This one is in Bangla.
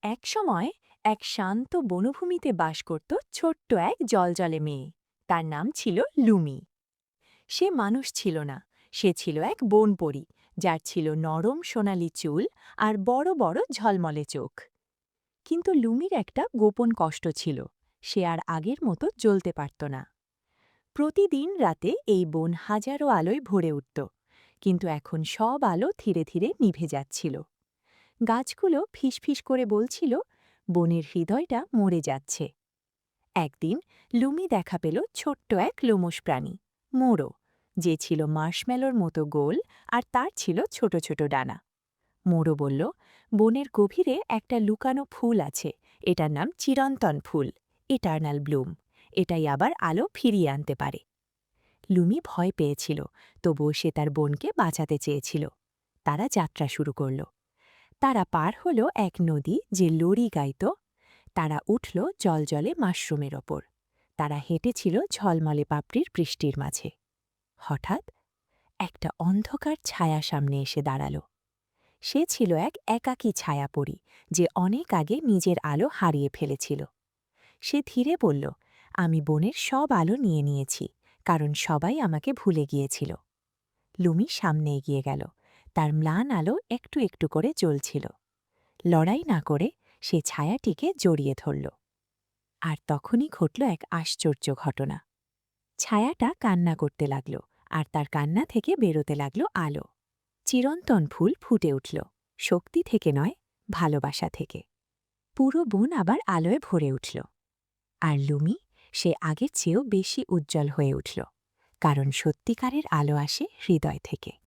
একসময় এক শান্ত বনভূমিতে বাস করত ছোট্ট এক জলজলে মেয়ে। তার নাম ছিল লুমি। সে মানুষ ছিল না, সে ছিল এক বনপরী, যার ছিল নরম সোনালি চুল আর বড় বড় ঝলমলে চোখ। কিন্তু লুমির একটা গোপন কষ্ট ছিল, সে আর আগের মতো জ্বলতে পারত না। প্রতিদিন রাতে এই বন হাজারো আলোয় ভরে উঠত, কিন্তু এখন সব আলো ধীরে ধীরে নিভে যাচ্ছিল। গাছগুলো ফিসফিস করে বলছিল, বনের হৃদয়টা মরে যাচ্ছে। একদিন লুমি দেখা পেল ছোট্ট এক লোমশ প্রাণী, মোড়ো, যে ছিল মার্শম্যালোর মতো গোল আর তার ছিল ছোট ছোট ডানা। মোড়ো বলল, বনের গভীরে একটা লুকানো ফুল আছে, এটার নাম চিরন্তন ফুল, ইটার্নাল ব্লুম। এটাই আবার আলো ফিরিয়ে আনতে পারে। লুমি ভয় পেয়েছিল, তবুও সে তার বোনকে বাঁচাতে চেয়েছিল। তারা যাত্রা শুরু করল। তারা পার হল এক নদী যে লরি গাইত। তারা উঠল জলজলে মাশরুমের ওপর। তারা হেঁটেছিল ঝলমলে পাপড়ির বৃষ্টির মাঝে। হঠাৎ একটা অন্ধকার ছায়া সামনে এসে দাঁড়াল। সে ছিল এক একাকী ছায়াপরী, যে অনেক আগে নিজের আলো হারিয়ে ফেলেছিল। সে ধীরে বলল, আমি বনের সব আলো নিয়ে নিয়েছি, কারণ সবাই আমাকে ভুলে গিয়েছিল। লুমি সামনে এগিয়ে গেল, তার ম্লান আলো একটু একটু করে জ্বলছিল। লড়াই না করে সে ছায়াটিকে জড়িয়ে ধরল। আর তখনই ঘটল এক আশ্চর্য ঘটনা। ছায়াটা কান্না করতে লাগল, আর তার কান্না থেকে বেরোতে লাগল আলো। চিরন্তন ফুল ফুটে উঠল, শক্তি থেকে নয়, ভালোবাসা থেকে। পুরো বন আবার আলোয় ভরে উঠল। আর লুমি, সে আগের চেয়েও বেশি উজ্জ্বল হয়ে উঠল, কারণ সত্যিকারের আলো আসে হৃদয় থেকে।